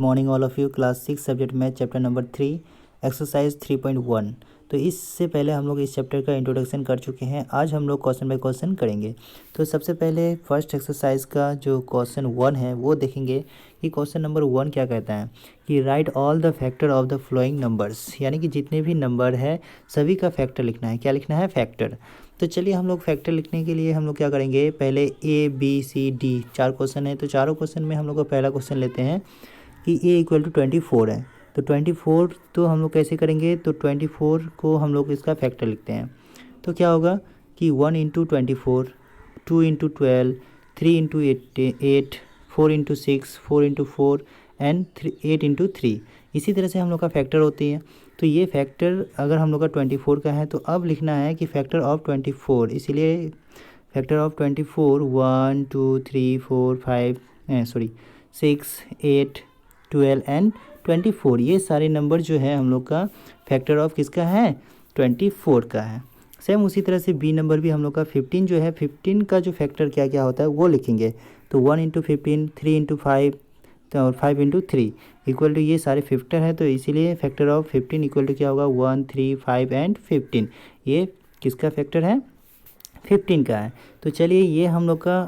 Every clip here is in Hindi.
Morning all of you. Class 6 subject math chapter number 3 exercise 3.1। तो इससे पहले हम लोग इस चैप्टर का इंट्रोडक्शन कर चुके हैं। आज हम लोग क्वेश्चन बाय क्वेश्चन करेंगे। तो सबसे पहले फर्स्ट एक्सरसाइज का जो क्वेश्चन 1 है वो देखेंगे कि क्वेश्चन नंबर 1 क्या कहता है कि right all the factor of the flowing numbers, यानी कि जितने भी नंबर है सभी का फैक्टर लिखना है। क्या लिखना है? फैक्टर। तो चलिए हम लोग फैक्टर लिखने के लिए हम लोग क्या करेंगे, पहले A B C D 4 question है। तो चारों क्वेश्चन में हम लोग का पहला क्वेश्चन लेते हैं कि ए इक्वल टू 24 है। तो 24 तो हम लोग कैसे करेंगे, तो 24 को हम लोग इसका फैक्टर लिखते हैं। तो क्या होगा कि 1 into 24, 2 into 12, 3 into 8, 4 into 6, 4 into 4 and 8 into 3। इसी तरह से हम लोग का फैक्टर होती है। तो ये फैक्टर अगर हम लोग का 24 का है तो अब लिखना है कि फैक्टर ऑफ 24, इसीलिए फैक्टर ऑफ 24 1 2 3 4 5 6 8 12 एंड 24, ये सारे नंबर जो है हम लोग का फैक्टर ऑफ किसका है? 24 का है। सेम उसी तरह से बी नंबर भी हम लोग का 15 जो है, 15 का जो फैक्टर क्या क्या होता है वो लिखेंगे। तो 1 इंटू 15, 3 इंटू 5 और 5 इंटू 3 इक्वल टू, ये सारे फैक्टर है तो इसीलिए फैक्टर ऑफ 15 इक्वल टू क्या होगा? 1 3 5 एंड 15। ये किसका फैक्टर है? 15 का है। तो चलिए ये हम लोग का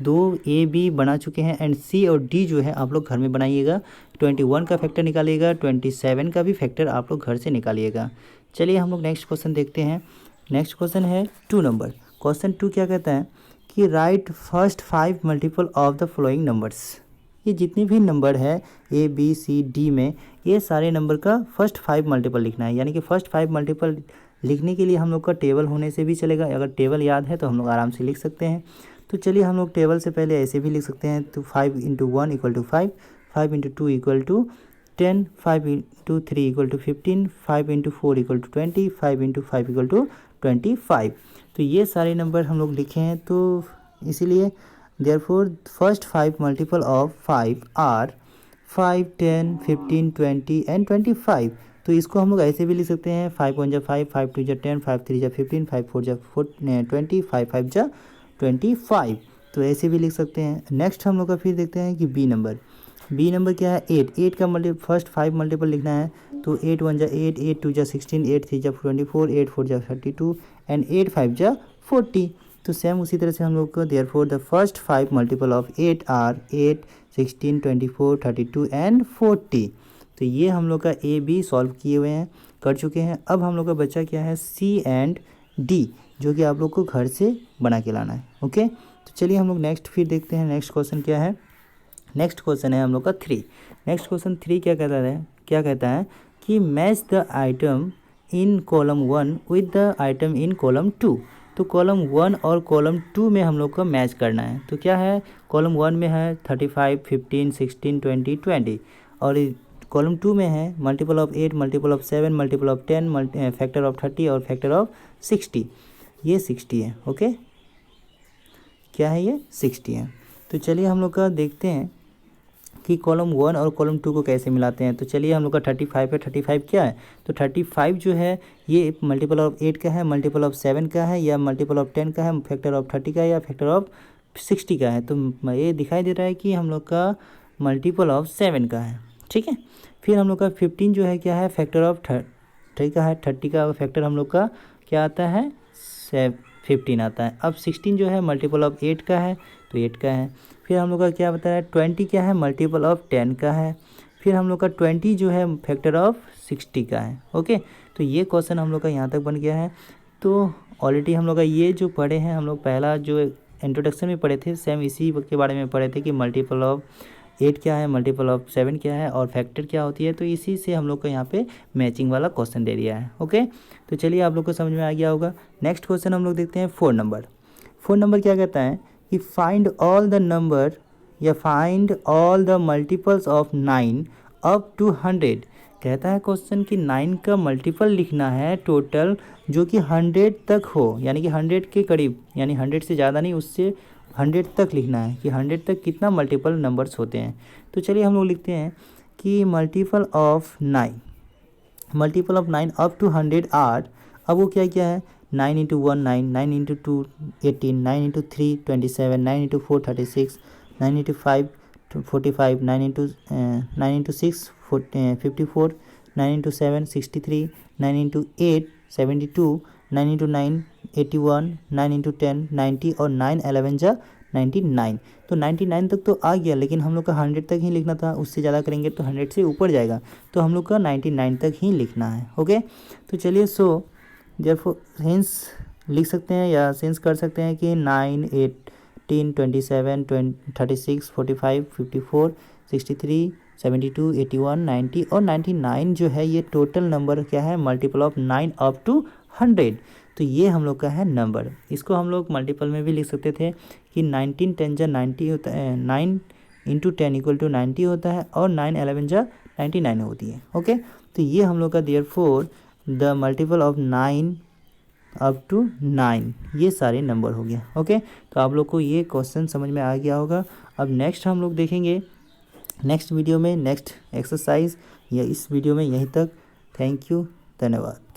2 ए बी बना चुके हैं एंड सी और डी जो है आप लोग घर में बनाइएगा। 21 का फैक्टर निकालिएगा, 27 का भी फैक्टर आप लोग घर से निकालिएगा। चलिए हम लोग नेक्स्ट क्वेश्चन देखते हैं। नेक्स्ट क्वेश्चन है 2 नंबर। क्वेश्चन 2 क्या कहता है कि right first 5 multiple of the following numbers. ये जितने भी नंबर है ए बी सी डी में, ये सारे नंबर का फर्स्ट 5 मल्टीपल लिखना है। यानी कि फर्स्ट 5 मल्टीपल लिखने के लिए हम लोग का टेबल होने से भी चलेगा। अगर टेबल याद है तो हम लोग आराम से लिख सकते हैं। तो चलिए हम लोग टेबल से पहले ऐसे भी लिख सकते हैं। तो 5 into 1 equal to 5, 5 into 2 equal to 10, 5 into 3 equal to 15, 5 into 4 equal to 20, 5 into 5 equal to 25। तो ये सारे नंबर हम लोग लिखे हैं। तो इसीलिए therefore first 5 multiple of 5 are 5, 10, 15, 20 and 25। तो इसको हम लोग ऐसे भी लिख सकते हैं 5 1 जा 5, 5 2 जा 10, 5 3 जा 15, 5 4 जा 20, 5 5 जा 25। तो ऐसे भी लिख सकते हैं। नेक्स्ट हम लोग का फिर देखते हैं कि बी नंबर। बी नंबर क्या है? 8। 8 का फर्स्ट 5 मल्टीपल लिखना है। तो 8 1 जा 8, 8 2 जा 16, 8 3 जा 24, 8 4 जा 32 एंड 8 5 जा 40। तो सेम उसी तरह से हम लोग को therefore the first 5 multiple of 8 are 8, 16, 24, 32 and 40। तो ये हम लोग का ए बी सॉल्व किए हुए हैं, कर चुके हैं। अब हम लोग का बच्चा क्या है? सी एंड डी, जो कि आप लोग को घर से बना के लाना है। ओके, तो चलिए हम लोग नेक्स्ट फिर देखते हैं। नेक्स्ट क्वेश्चन क्या है? नेक्स्ट क्वेश्चन है हम लोग का 3। नेक्स्ट क्वेश्चन 3 क्या कहता है कि match the item in column 1 with the item in column 2। तो कॉलम 1 और कॉलम 2 में हम लोग को मैच करना है। तो क्या है? कॉलम 1 में है 35, 15, 16, 20, 20 और कॉलम 2 में है multiple of 8, multiple of 7, multiple of 10, factor of 30 और फैक्टर ऑफ 60। ये 60 है। ओके, क्या है? ये 60 है। तो चलिए हम लोग का देखते हैं कि कॉलम 1 और कॉलम 2 को कैसे मिलाते हैं। तो चलिए हम लोग का 35 है। 35 क्या है? तो 35 जो है ये मल्टीपल ऑफ 8 का है, मल्टीपल ऑफ 7 का है, या मल्टीपल ऑफ 10 का है, फैक्टर ऑफ 30 का है, या फैक्टर ऑफ 60 का है। तो ये दिखाई दे रहा है कि हम लोग का मल्टीपल ऑफ 7 का है। ठीक है, फिर हम लोग का 15 जो है क्या है? फैक्टर ऑफ 30 का है। 30 का फैक्टर हम लोग का क्या आता है? 15 आता है। अब 16 जो है मल्टीपल ऑफ 8 का है, तो 8 का है। फिर हम लोग का क्या बता रहा है? 20 क्या है? मल्टीपल ऑफ 10 का है। फिर हम लोग का 20 जो है फैक्टर ऑफ 60 का है। ओके, तो ये क्वेश्चन हम लोग का यहाँ तक बन गया है। तो ऑलरेडी हम लोग का ये जो पढ़े हैं, हम लोग पहला जो इंट्रोडक्शन में पढ़े थे, सेम इसी के बारे में पढ़े थे कि मल्टीपल ऑफ 8 क्या है, मल्टीपल ऑफ 7 क्या है और फैक्टर क्या होती है। तो इसी से हम लोग को यहाँ पे मैचिंग वाला क्वेश्चन दे दिया है। ओके, तो चलिए आप लोग को समझ में आ गया होगा। नेक्स्ट क्वेश्चन हम लोग देखते हैं 4 नंबर। 4 नंबर क्या कहता है कि फाइंड ऑल द नंबर या find all the multiples of 9 up to 100। कहता है क्वेश्चन कि 9 का मल्टीपल लिखना है टोटल जो कि 100 तक हो, यानी कि 100 के करीब, यानी 100 से ज़्यादा नहीं, उससे 100 तक लिखना है कि 100 तक कितना मल्टीपल नंबर्स होते हैं। तो चलिए हम लोग लिखते हैं कि multiple of 9 up to 100 are. अब वो क्या क्या है? 9 into 1 9, 9 into 2 18, 9 into 3 27, 9 into 4 36, 9 into 5 45, 9 into 6 54, 9 into 7 63, 9 into 8 72, 9 into 9 81, 9 into 10 90 और 9 11 जा 99। तो 99 तक तो आ गया, लेकिन हम लोग का 100 तक ही लिखना था। उससे ज़्यादा करेंगे तो 100 से ऊपर जाएगा, तो हम लोग का 99 तक ही लिखना है। ओके, तो चलिए सो देयरफॉर सेंस लिख सकते हैं या सेंस कर सकते हैं कि 9 18 27 36 45 54 63 72 81 90 और 99 जो है ये टोटल नंबर क्या है, मल्टीपल ऑफ 9 अप टू 100। तो ये हम लोग का है नंबर। इसको हम लोग मल्टीपल में भी लिख सकते थे कि 19 10 जा 90 होता है, 9 इंटू 10 इक्वल टू 90 होता है और 9 11 जा 99 होती है। ओके, तो ये हम लोग का therefore the multiple of 9 up to 9 ये सारे नंबर हो गया। ओके, तो आप लोग को ये क्वेश्चन समझ में आ गया होगा। अब नेक्स्ट हम लोग देखेंगे नेक्स्ट वीडियो में नेक्स्ट एक्सरसाइज, या इस वीडियो में यहीं तक। थैंक यू, धन्यवाद।